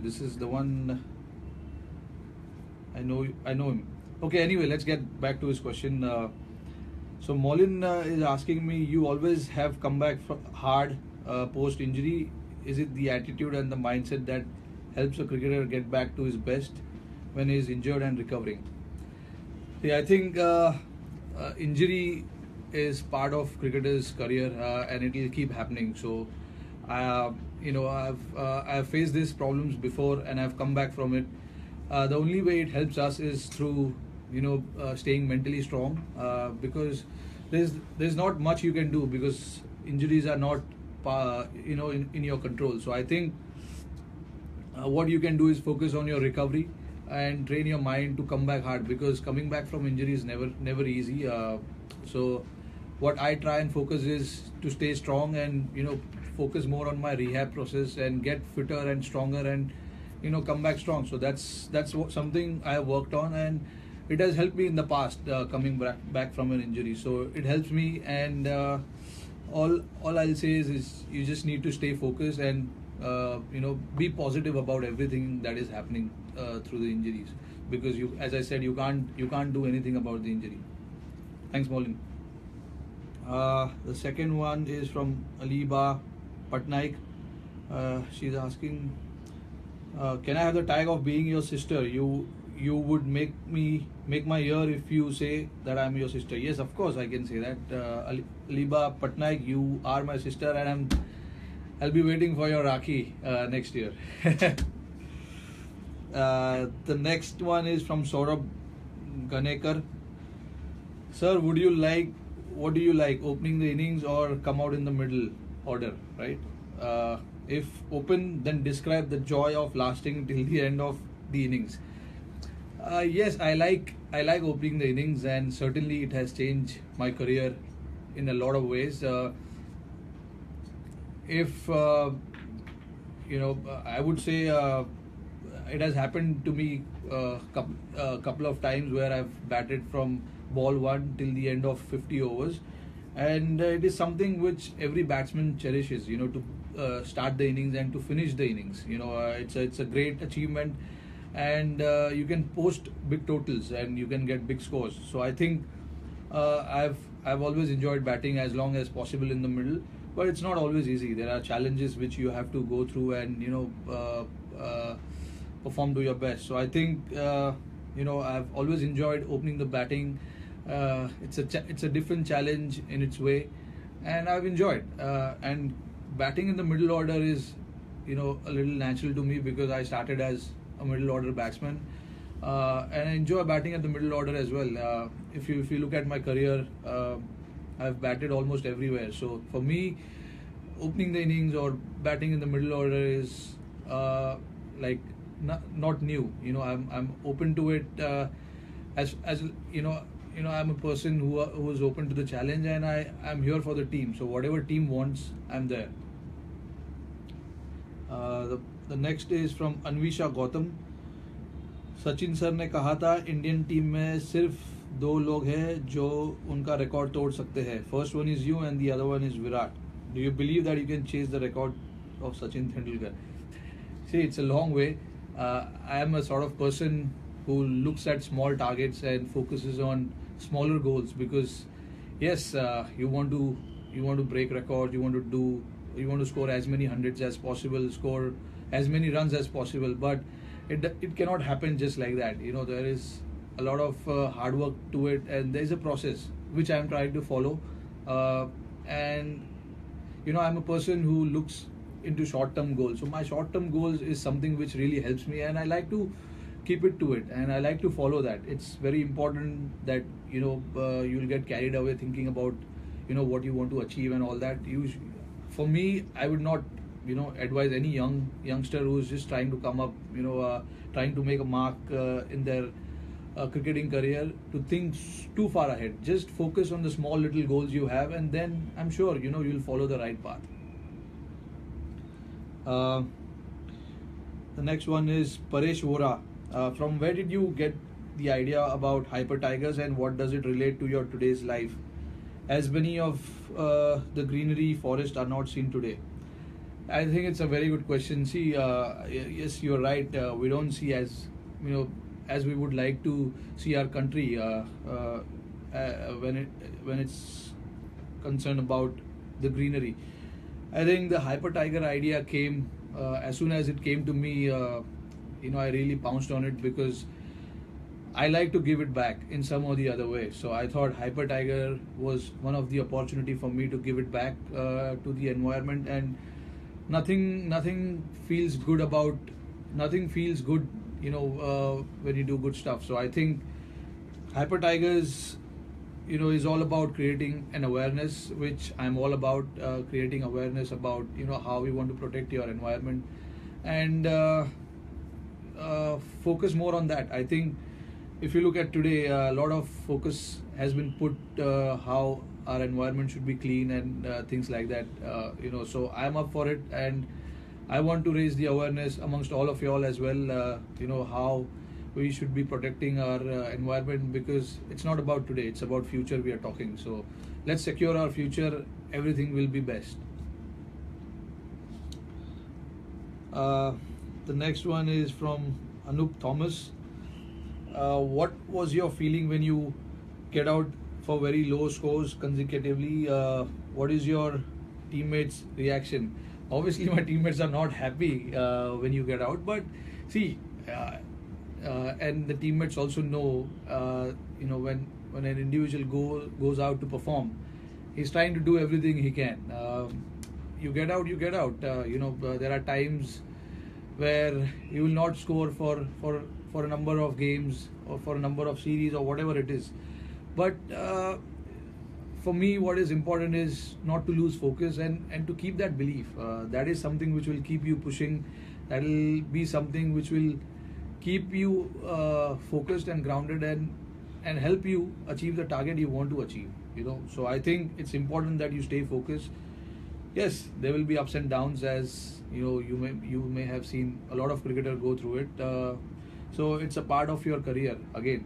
This is the one. I know him. Okay. Anyway, let's get back to his question. So Molin is asking me, you always have come back hard post injury. Is it the attitude and the mindset that helps a cricketer get back to his best when he is injured and recovering? Yeah, I think injury is part of cricketer's career, and it will keep happening. So, I've faced these problems before, and I've come back from it. The only way it helps us is through staying mentally strong, because there's not much you can do, because injuries are not in your control. So I think what you can do is focus on your recovery and train your mind to come back hard, because coming back from injury is never easy. So what I try and focus is to stay strong and focus more on my rehab process and get fitter and stronger and come back strong. So something I have worked on, and it has helped me in the past, coming back from an injury. So it helps me, and all I'll say is you just need to stay focused and be positive about everything that is happening through the injuries, because as I said, you can't do anything about the injury. Thanks, Molin. The second one is from Aliba Patnaik. She's asking, can I have the tag of being your sister? You would make my year if you say that I'm your sister. Yes, of course I can say that. Aliba Patnaik, you are my sister, and I'll be waiting for your Rakhi next year. The next one is from Saurabh Ganekar. Sir, what do you like, opening the innings or come out in the middle order, right? If open, then describe the joy of lasting till the end of the innings. Yes, I like opening the innings, and certainly it has changed my career in a lot of ways. I would say it has happened to me couple of times where I've batted from ball one till the end of 50 overs, and it is something which every batsman cherishes. To start the innings and to finish the innings. It's a great achievement, and you can post big totals and you can get big scores. So I think I've always enjoyed batting as long as possible in the middle, but it's not always easy. There are challenges which you have to go through and perform to your best. So I think I've always enjoyed opening the batting. It's a different challenge in its way, and I've enjoyed. And batting in the middle order is a little natural to me, because I started as a middle order batsman, and I enjoy batting at the middle order as well. If you look at my career, I've batted almost everywhere. So for me, opening the innings or batting in the middle order is not new. I'm open to it. As I'm a person who is open to the challenge, and I'm here for the team. So whatever team wants, I'm there. The next is from Anvisha Gautam. Sachin sir ने कहा था Indian team में सिर्फ दो लोग हैं जो उनका रिकॉर्ड तोड़ सकते हैं. First one is you and the other one is Virat. Do you believe that you can chase the record of Sachin Tendulkar? See, it's a long way. I am a sort of person who looks at small targets and focuses on smaller goals, because yes, you want to break records, you want to score as many hundreds as possible, score as many runs as possible, but it cannot happen just like that. There is a lot of hard work to it, and there is a process which I am trying to follow, and I'm a person who looks into short-term goals. So my short-term goals is something which really helps me, and I like to keep it to it, and I like to follow that. It's very important that you'll get carried away thinking about what you want to achieve and all that. For me, I would not advise any youngster who's just trying to come up, trying to make a mark in their cricketing career, to think too far ahead. Just focus on the small little goals you have, and then I'm sure you'll follow the right path. The next one is Paresh Vora. From where did you get the idea about Hyper Tigers, and what does it relate to your today's life, as many of the greenery forest are not seen today? I think it's a very good question. See, yes, you're right. We don't see as you know as we would like to see our country when it's concerned about the greenery. I think the Hyper Tiger idea came as soon as it came to me. I really pounced on it because I like to give it back in some or the other way. So I thought Hyper Tiger was one of the opportunity for me to give it back to the environment, and nothing feels good about nothing feels good, when you do good stuff. So I think Hyper Tigers, is all about creating an awareness, which I'm all about, creating awareness about how we want to protect your environment, and focus more on that. I think if you look at today, a lot of focus has been put how our environment should be clean and things like that. So I'm up for it, and I want to raise the awareness amongst all of you all as well. How we should be protecting our environment, because it's not about today; it's about future we are talking. So let's secure our future. Everything will be best. Uh, the next one is from Anup Thomas. What was your feeling when you get out for very low scores consecutively? What is your teammates' reaction? Obviously, my teammates are not happy when you get out, but see, and the teammates also know, when an individual goes out to perform, he's trying to do everything he can. You get out, you get out. There are times where you will not score for a number of games or for a number of series or whatever it is. But for me, what is important is not to lose focus, and to keep that belief. That is something which will keep you pushing. That will be something which will keep you focused and grounded, and help you achieve the target you want to achieve. So I think it's important that you stay focused. Yes, there will be ups and downs, as you may have seen a lot of cricketer go through it. So it's a part of your career again.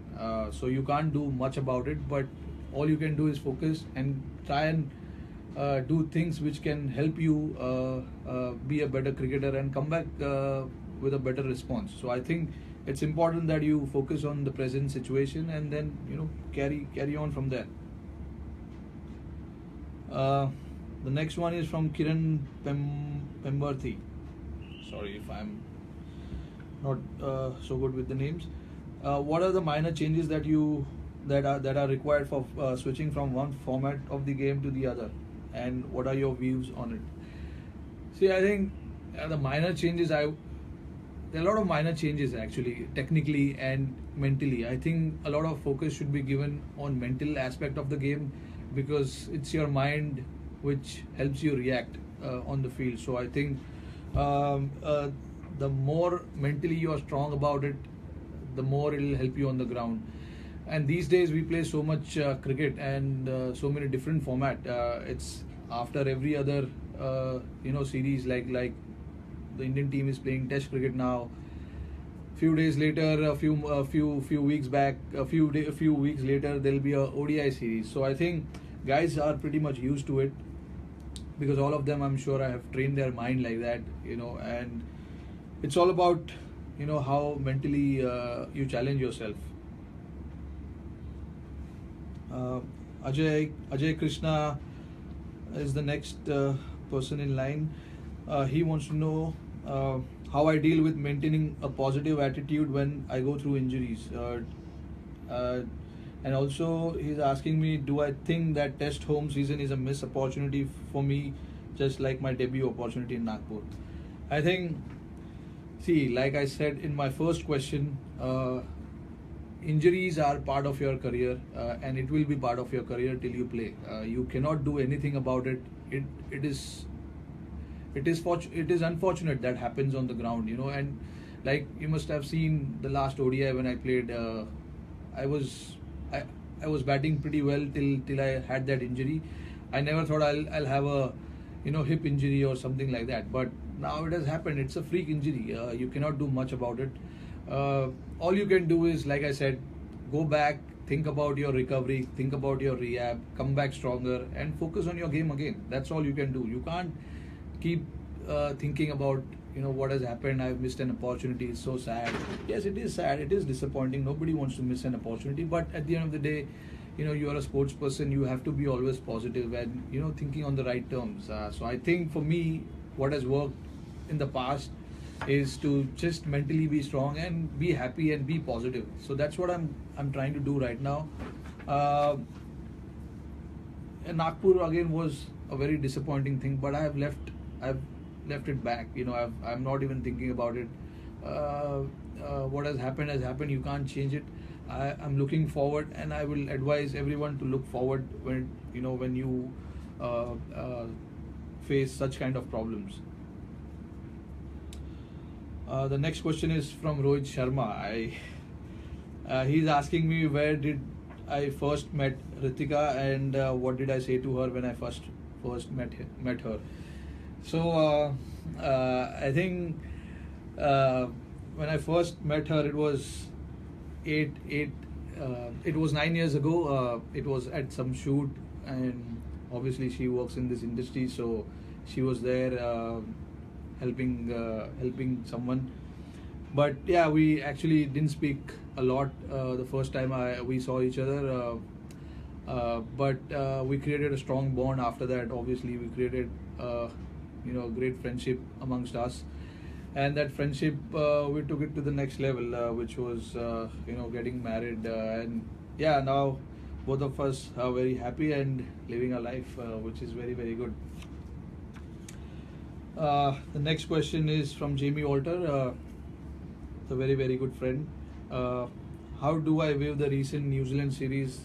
So you can't do much about it, but all you can do is focus and try and do things which can help you be a better cricketer and come back with a better response. So I think it's important that you focus on the present situation, and then carry on from there. The next one is from Kiran Pemberthi. Sorry if I'm not so good with the names. What are the minor changes that are required for switching from one format of the game to the other, and what are your views on it? See, I think the minor changes. There are a lot of minor changes actually, technically and mentally. I think a lot of focus should be given on mental aspect of the game, because it's your mind which helps you react on the field. So I think the more mentally you are strong about it, the more it will help you on the ground. And these days we play so much cricket, and so many different format. It's after every other series, like the Indian team is playing Test cricket now. Few days later, a few weeks back, a few weeks later, there'll be a ODI series. So I think guys are pretty much used to it, because all of them, I'm sure, I have trained their mind like that. And it's all about how mentally you challenge yourself. Ajay Krishna is the next person in line. He wants to know how I deal with maintaining a positive attitude when I go through injuries. And also, he's asking me, do I think that Test home season is a missed opportunity for me, just like my debut opportunity in Nagpur? I think, see, like I said in my first question, injuries are part of your career, and it will be part of your career till you play. You cannot do anything about it. It is unfortunate that happens on the ground, and like you must have seen the last ODI when I played. I was batting pretty well till I had that injury. I never thought I'll have a hip injury or something like that, but now it has happened. It's a freak injury. You cannot do much about it. All you can do is, like I said, go back, think about your recovery, think about your rehab, come back stronger, and focus on your game again. That's all you can do. You can't keep thinking about what has happened. I've missed an opportunity. It's so sad. Yes, it is sad. It is disappointing. Nobody wants to miss an opportunity. But at the end of the day, you are a sports person. You have to be always positive and thinking on the right terms. So I think for me, what has worked in the past is to just mentally be strong and be happy and be positive. So that's what I'm trying to do right now. And Nagpur again was a very disappointing thing, but I've left it back. I'm not even thinking about it. What has happened. You can't change it. I'm looking forward, and I will advise everyone to look forward when you face such kind of problems. The next question is from Rohit Sharma. He's asking me where did I first met Ritika and what did I say to her when I first met her. So I think when I first met her, it was it was 9 years ago. It was at some shoot, and obviously she works in this industry, so she was there helping someone. But yeah, we actually didn't speak a lot the first time we saw each other. But we created a strong bond after that. Obviously, we created a great friendship amongst us, and that friendship we took it to the next level, which was getting married. And yeah, now both of us are very happy and living our life, which is very, very good. The next question is from Jamie Walter, a very, very good friend. How do I view the recent New Zealand series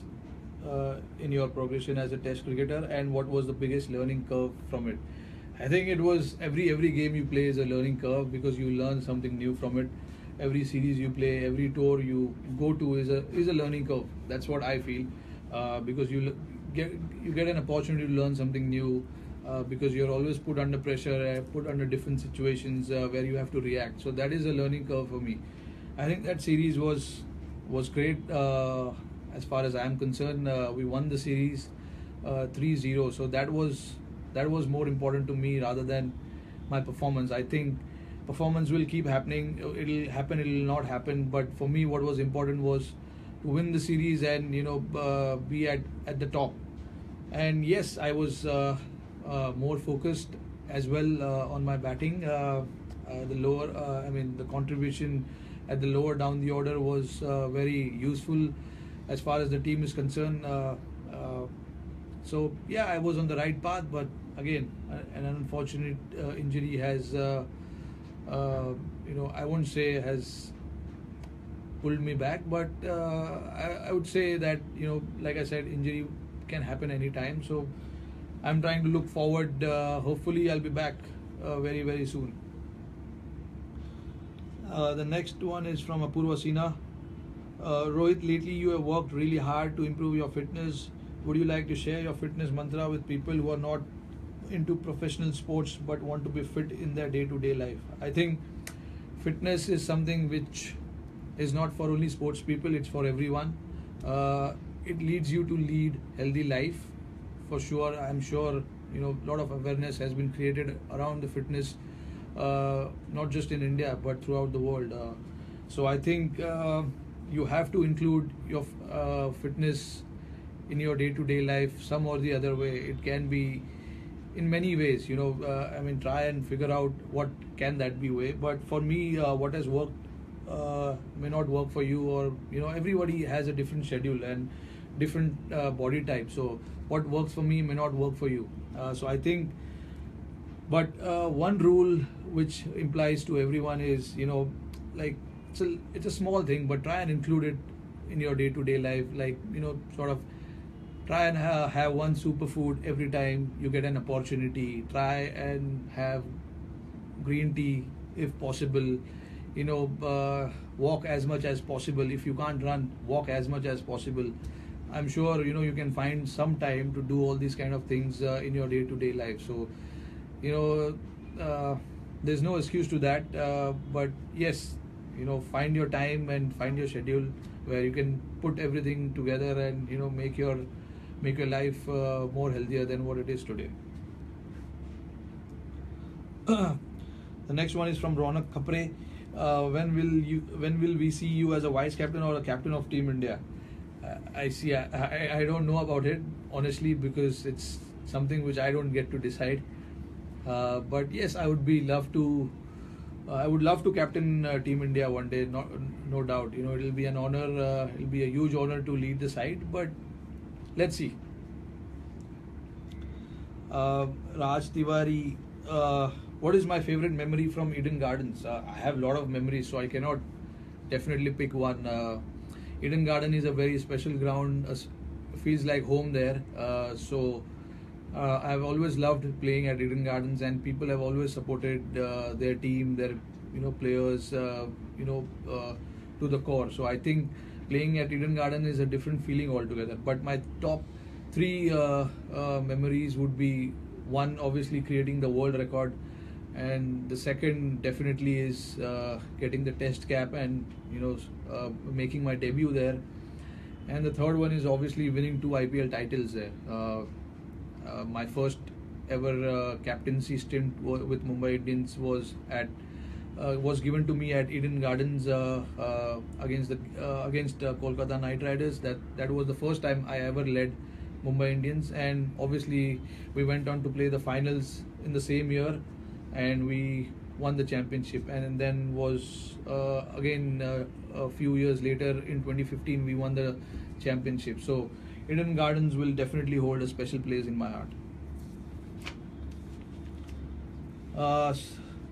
in your progression as a Test cricketer, and what was the biggest learning curve from it? I think it was every game you play is a learning curve, because you learn something new from it. Every series you play, every tour you go to is a learning curve. That's what I feel, because you get an opportunity to learn something new. Because you're always put under pressure, put under different situations where you have to react. So that is a learning curve for me. I think that series was great as far as I am concerned. We won the series 3-0. So that was more important to me rather than my performance. I think performance will keep happening. It'll happen, it'll not happen. But for me, what was important was to win the series and be at the top. And yes, I was more focused as well on my batting. The lower, the contribution at the lower down the order was very useful as far as the team is concerned. So yeah, I was on the right path, but again, an unfortunate injury has, I won't say has pulled me back, but I would say that like I said, injury can happen anytime. So I'm trying to look forward. Hopefully, I'll be back very, very soon. The next one is from Apurva Sina. Rohit, lately you have worked really hard to improve your fitness. Would you like to share your fitness mantra with people who are not into professional sports but want to be fit in their day-to-day life? I think fitness is something which is not for only sports people, it's for everyone. It leads you to lead healthy life. For sure, I'm sure a lot of awareness has been created around the fitness, not just in India but throughout the world. So I think you have to include your fitness in your day-to-day life some or the other way. It can be in many ways. Try and figure out what can that be way. But for me, what has worked may not work for you, or everybody has a different schedule and different body type. So what works for me may not work for you. So I think, but one rule which implies to everyone is, like it's a small thing, but try and include it in your day-to-day life. Like sort of try and have one superfood every time you get an opportunity. Try and have green tea if possible. Walk as much as possible. If you can't run, walk as much as possible. I'm sure you can find some time to do all these kind of things in your day-to-day life. So there's no excuse to that. But yes, find your time and find your schedule where you can put everything together and make your life more healthier than what it is today. The next one is from Ronak Khapre. When will we see you as a vice captain or a captain of Team India? I see. I don't know about it honestly, because it's something which I don't get to decide. But yes, I would be love to. I would love to captain Team India one day. No doubt. You know, it'll be an honor. It'll be a huge honor to lead the side. But let's see. Raj Tiwari. What is my favorite memory from Eden Gardens? I have a lot of memories, so I cannot definitely pick one. Eden Garden is a very special ground. Feels like home there. I've always loved playing at Eden Gardens, and people have always supported their team, their players, to the core. So I think playing at Eden Garden is a different feeling altogether. But my top three memories would be: one, obviously creating the world record, and the second definitely is getting the Test cap and making my debut there, and the third one is obviously winning 2 IPL titles there. My first ever captaincy stint with Mumbai Indians was given to me at Eden Gardens against Kolkata Knight Riders. That was the first time I ever led Mumbai Indians, and obviously we went on to play the finals in the same year, and we won the championship. And then was again a few years later in 2015 we won the championship. So Eden Gardens will definitely hold a special place in my heart.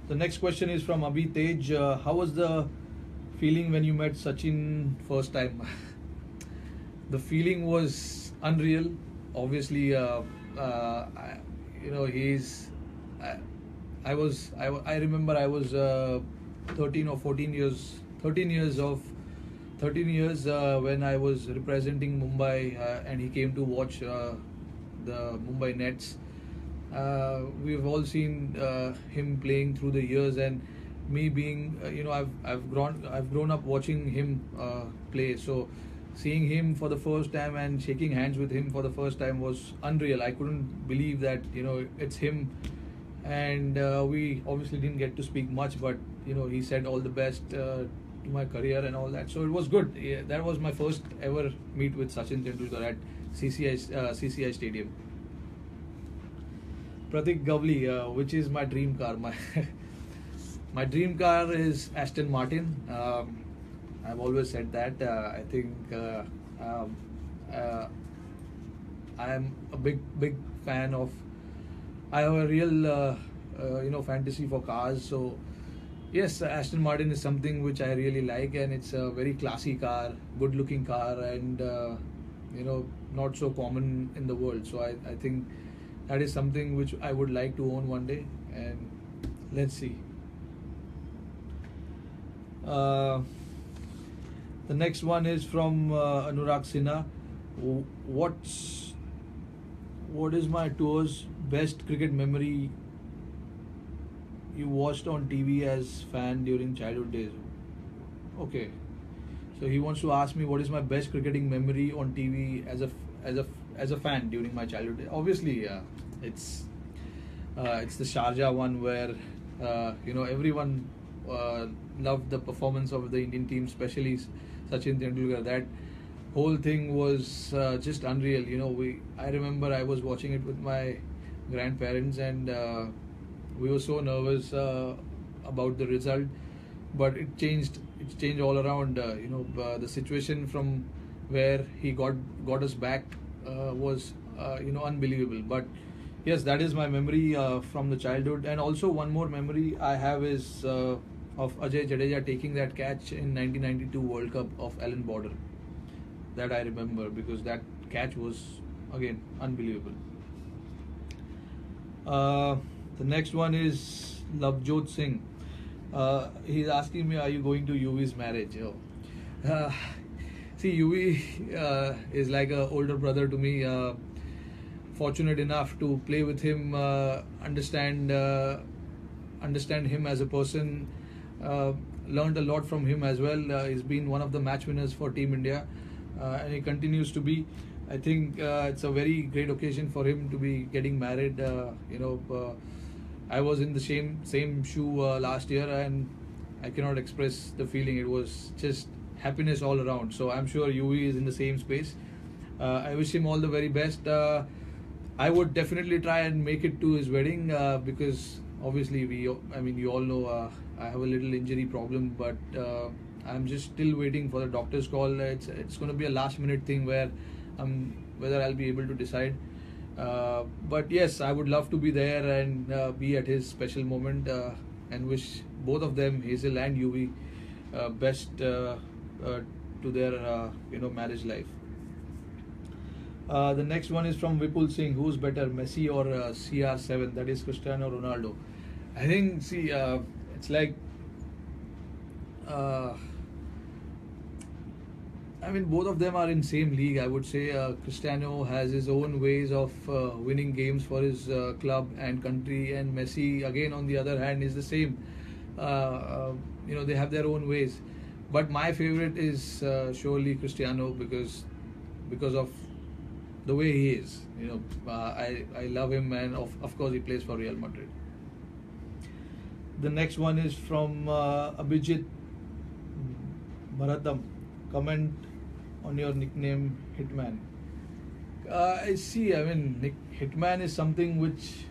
The next question is from Abhi Tej. How was the feeling when you met Sachin first time? The feeling was unreal. Obviously, he's. I remember I was 13 or 14 years. 13 years when I was representing Mumbai, and he came to watch the Mumbai Nets. We've all seen him playing through the years, and me being I've grown up watching him play. So seeing him for the first time and shaking hands with him for the first time was unreal. I couldn't believe that it's him, and we obviously didn't get to speak much, but he said all the best to my career and all that. So it was good. Yeah, that was my first ever meet with Sachin Tendulkar at CCI Stadium. Pratik Gavli, which is my dream car? My dream car is Aston Martin. I've always said that. I think I am a big fan of. I have a real fantasy for cars. So yes, Aston Martin is something which I really like, and it's a very classy car, good looking car, and not so common in the world. So I think that is something which I would like to own one day, and let's see. The next one is from Anurag Sinha. What is my tour's best cricket memory you watched on TV as fan during childhood days? Okay, so he wants to ask me what is my best cricketing memory on TV as a fan during my childhood days. Obviously, it's the Sharjah one where everyone loved the performance of the Indian team, especially Sachin Tendulkar. That whole thing was just unreal. I remember I was watching it with my grandparents, and we were so nervous about the result, but it changed all around. The situation from where he got us back was unbelievable. But yes, that is my memory from the childhood. And also one more memory I have is of Ajay Jadeja taking that catch in 1992 World Cup of Alan Border. That I remember because that catch was again unbelievable. The next one is Lavjot Singh. He's asking me, are you going to UV's marriage? See, UV is like an older brother to me. Fortunate enough to play with him, understand him as a person. Learned a lot from him as well. He's been one of the match winners for Team India, and he continues to be. I think it's a very great occasion for him to be getting married. I was in the same shoe last year, and I cannot express the feeling. It was just happiness all around. So I'm sure Yuvi is in the same space. I wish him all the very best. I would definitely try and make it to his wedding because obviously you all know I have a little injury problem, but I'm just still waiting for the doctor's call. It's going to be a last minute thing where whether I'll be able to decide. But yes, I would love to be there and be at his special moment and wish both of them, Hazel and Yuvi, best to their marriage life. The next one is from Vipul Singh. Who's better, Messi or CR7? That is Cristiano Ronaldo. I think, see, it's like, both of them are in same league. I would say Cristiano has his own ways of winning games for his club and country, and Messi, again, on the other hand, is the same. They have their own ways. But my favorite is surely Cristiano because of the way he is. I love him, and of course he plays for Real Madrid. The next one is from Abhijit Bharatam. Comment on your nickname Hitman. I see. Hitman is something which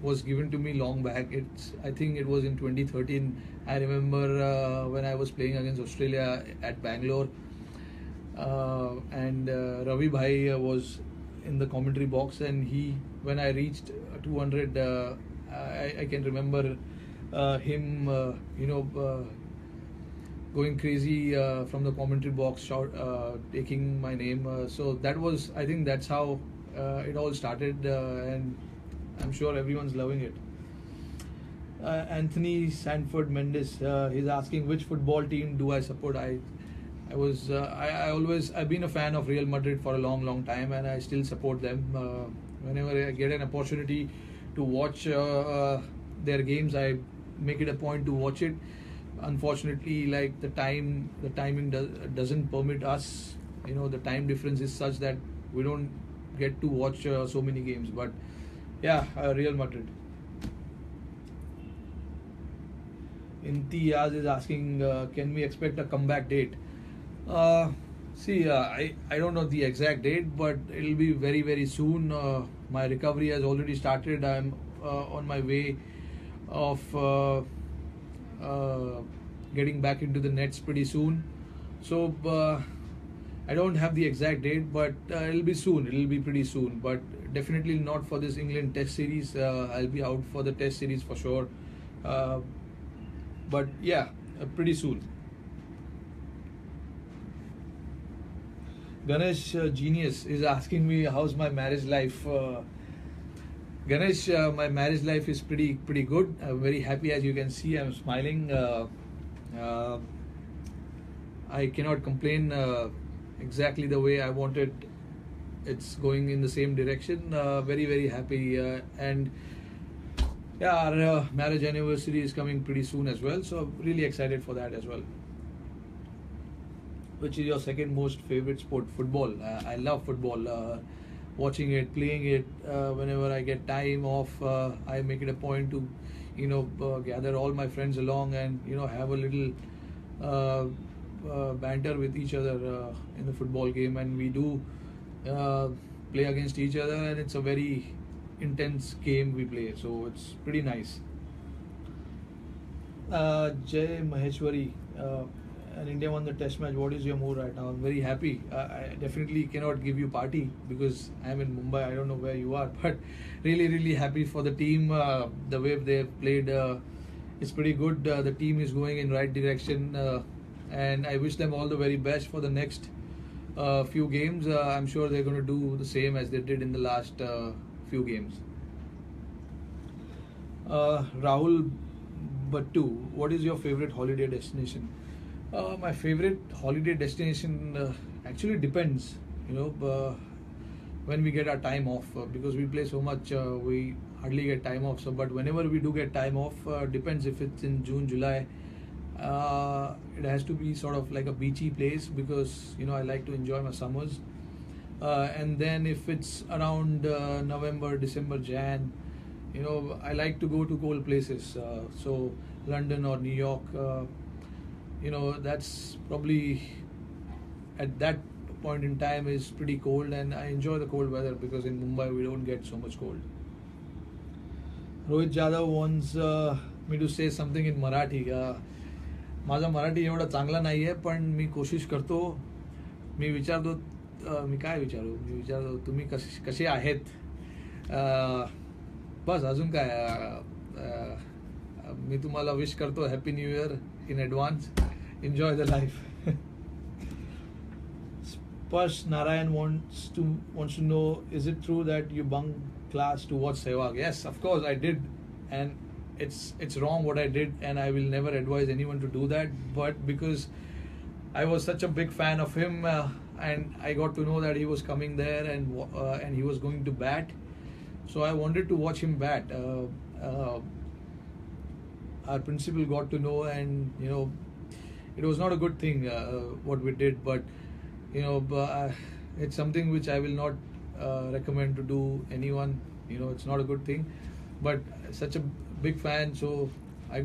was given to me long back. I think it was in 2013. I remember when I was playing against Australia at Bangalore, and Ravi Bhai was in the commentary box, and when I reached 200, I can remember him, going crazy from the commentary box, taking my name. So I think that's how it all started, and I'm sure everyone's loving it. Anthony Sanford Mendes, he's asking which football team do I support. I've been a fan of Real Madrid for a long time, and I still support them. Whenever I get an opportunity to watch their games, I make it a point to watch it. Unfortunately, like the timing doesn't permit us. The time difference is such that we don't get to watch so many games. But yeah, Real Madrid. Imtiaz is asking, can we expect a comeback date? I don't know the exact date, but it'll be very, very soon. My recovery has already started. I'm on my way of getting back into the nets pretty soon. So I don't have the exact date, but it'll be soon. It'll be pretty soon, but definitely not for this England Test series. I'll be out for the Test series for sure. But yeah, pretty soon. Ganesh Genius is asking me how's my marriage life. Ganesh, my marriage life is pretty good. I'm very happy, as you can see. I'm smiling. I cannot complain. Exactly the way I wanted. It's going in the same direction. Very, very happy. And yeah, our marriage anniversary is coming pretty soon as well. So really excited for that as well. Which is your second most favorite sport? Football. I love football. Watching it, playing it. Whenever I get time off, I make it a point to, gather all my friends along and have a little banter with each other in the football game, and we do play against each other, and it's a very intense game we play, so it's pretty nice. Jay Maheshwari, and India won the test match. What is your mood right now? I'm very happy. I definitely cannot give you party because I'm in Mumbai. I don't know where you are, but really, really happy for the team. The way they've played, it's pretty good. The team is going in right direction, and I wish them all the very best for the next few games. I'm sure they're going to do the same as they did in the last few games. Rahul Battu, what is your favorite holiday destination? My favorite holiday destination actually depends, when we get our time off, because we play so much, we hardly get time off. So, but whenever we do get time off, depends if it's in June, July. It has to be sort of like a beachy place because I like to enjoy my summers. And then if it's around November, December, Jan, I like to go to cold places. So London or New York, that's probably at that point in time is pretty cold, and I enjoy the cold weather because in Mumbai we don't get so much cold. Rohit Jadhav wants me to say something in Marathi. माझा मराठी एवढा चांगला नाही आहे, पण मी कोशिश करतो. मी विचारतो मी काय विचारू मी विचारतो तुम्ही कसे आहेत. बस अजून काय. मी तुम्हाला विश करतो happy new year in advance. Enjoy the life. Sparsh Narayan wants to know, is it true that you bunked class to watch Sehwag? Yes, of course I did, and it's wrong what I did, and I will never advise anyone to do that. But because I was such a big fan of him, and I got to know that he was coming there and he was going to bat, so I wanted to watch him bat. Our principal got to know, and it was not a good thing what we did, but it's something which I will not recommend to do anyone. It's not a good thing, but such a big fan, so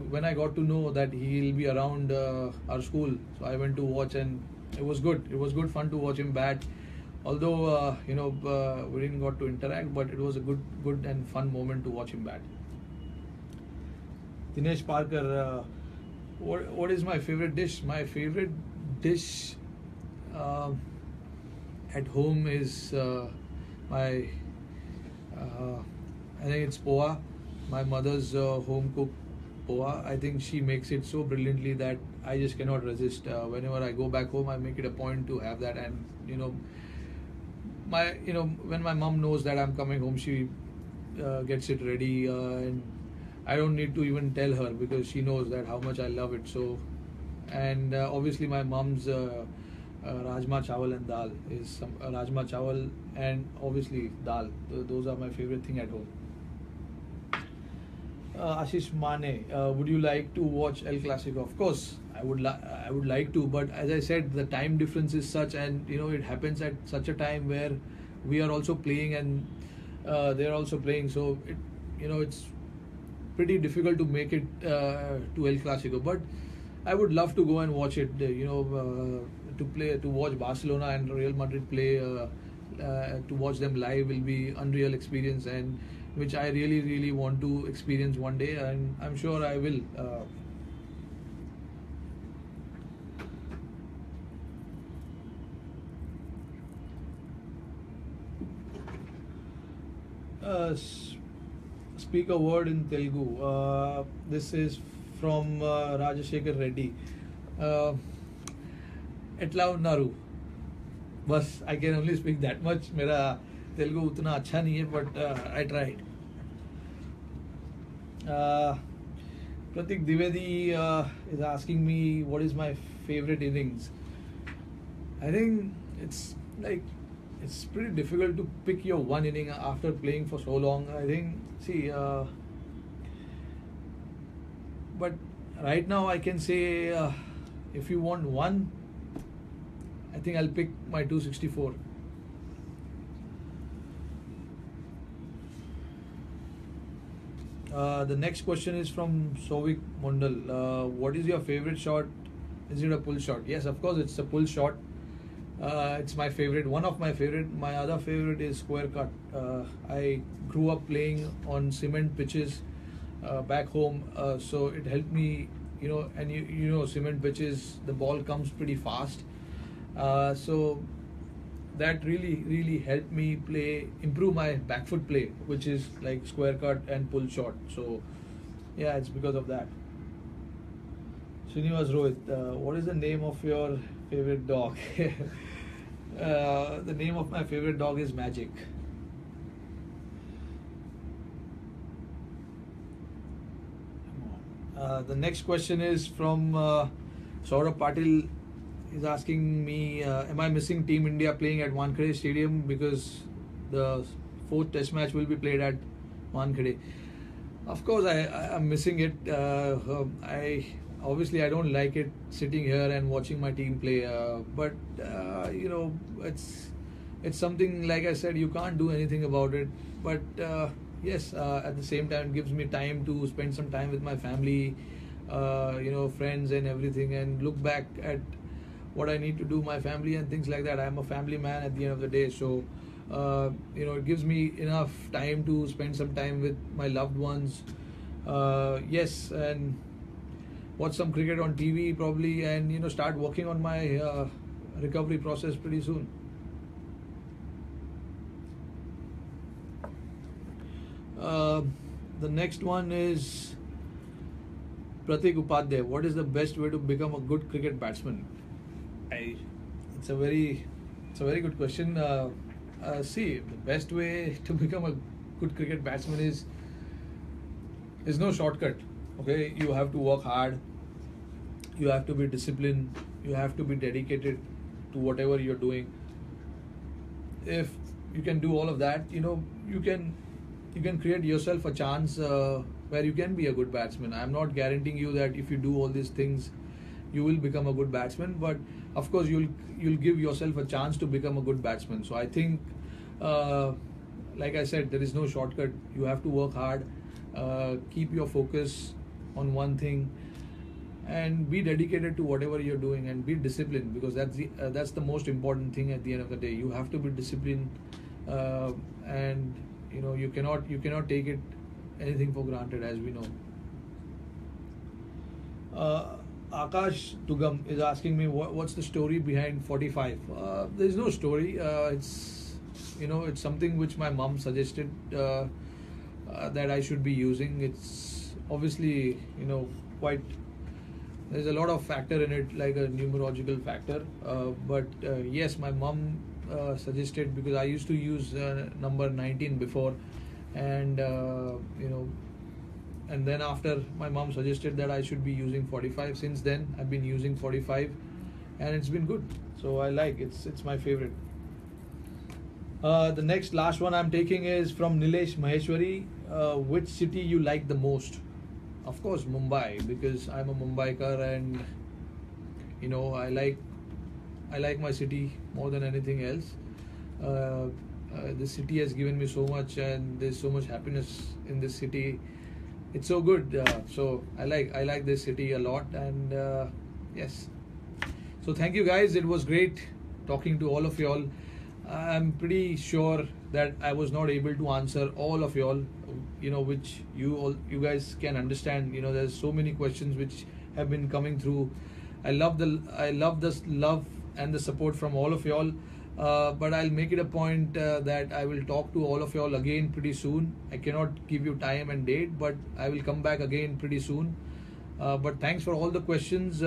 when I got to know that he'll be around our school, so I went to watch, and it was good fun to watch him bat. Although we didn't got to interact, but it was a good and fun moment to watch him bat. Dinesh Parker, what is my favorite dish? My favorite dish at home is I think it's poha. My mother's home cooked poha. I think she makes it so brilliantly that I just cannot resist. Whenever I go back home, I make it a point to have that. And when my mom knows that I'm coming home, she gets it ready, and I don't need to even tell her because she knows that how much I love it. So, and obviously my mom's rajma chawal and dal is some rajma chawal and obviously dal. Those are my favorite thing at home. Ashish Mane, would you like to watch El Clasico? Of course, I would like to, but as I said, the time difference is such, and it happens at such a time where we are also playing and they are also playing, so it's pretty difficult to make it to El Clasico. But I would love to go and watch it. To watch Barcelona and Real Madrid play, to watch them live will be unreal experience, and which I really, really want to experience one day, and I'm sure I will. Speak a word in Telugu. This is from Rajashekar Reddy. Etla unnaru. Bas, I can only speak that much. Mera Telugu utna अच्छा नहीं है, but I tried. Pratik Dwivedi is asking me what is my favorite innings. I think it's pretty difficult to pick your one inning after playing for so long. I think, but right now I can say if you want one, I think I'll pick my 264. The next question is from Sovik Mondal. What is your favorite shot? Is it a pull shot? Yes, of course it's a pull shot. It's my favorite, one of my favorite. My other favorite is square cut. I grew up playing on cement pitches back home, so it helped me, and cement pitches, the ball comes pretty fast. So that really helped me improve my back foot play, which is like square cut and pull shot. So yeah, it's because of that. Srinivas Rohit, what is the name of your favorite dog? The name of my favorite dog is Magic. The next question is from Saurabh Patil. He's asking me, am I missing Team India playing at Wankhede Stadium because the 4th Test match will be played at Wankhede? Of course, I'm missing it. Obviously I don't like it sitting here and watching my team play, but it's something, like I said, you can't do anything about it. But yes, at the same time, it gives me time to spend some time with my family, friends and everything, and look back at what I need to do, my family and things like that. I'm a family man at the end of the day, so it gives me enough time to spend some time with my loved ones. Yes, and watch some cricket on TV probably, and start working on my recovery process pretty soon. Uh, the next one is Pratik Upadhyay. What is the best way to become a good cricket batsman? I, it's a very good question. See, the best way to become a good cricket batsman is no shortcut. Okay, you have to work hard. You have to be disciplined. You have to be dedicated to whatever you're doing. If you can do all of that, you can create yourself a chance where you can be a good batsman. I'm not guaranteeing you that if you do all these things, you will become a good batsman, but of course you'll give yourself a chance to become a good batsman. So I think, like I said, there is no shortcut. You have to work hard, keep your focus on one thing, and be dedicated to whatever you're doing, and be disciplined, because that's the most important thing at the end of the day. You have to be disciplined, and you cannot take it anything for granted, as we know. Akash Tugam is asking me what's the story behind 45. There's no story. It's something which my mom suggested that I should be using. It's obviously quite. There's a lot of factor in it, like a numerological factor. But yes, my mom suggested, because I used to use number 19 before, and and then after my mom suggested that I should be using 45. Since then I've been using 45, and it's been good. So I like it's my favorite. The next last one I'm taking is from Nilesh Maheshwari. Which city you like the most? Of course Mumbai, because I'm a Mumbaiker, and I like my city more than anything else. This city has given me so much, and there's so much happiness in this city. It's so good. So I like this city a lot, and yes. So thank you guys. It was great talking to all of y'all. I'm pretty sure that I was not able to answer all of y'all, which you guys can understand. There's so many questions which have been coming through. I love this love and the support from all of y'all. But I'll make it a point that I will talk to all of y'all again pretty soon. I cannot give you time and date, but I will come back again pretty soon. But thanks for all the questions.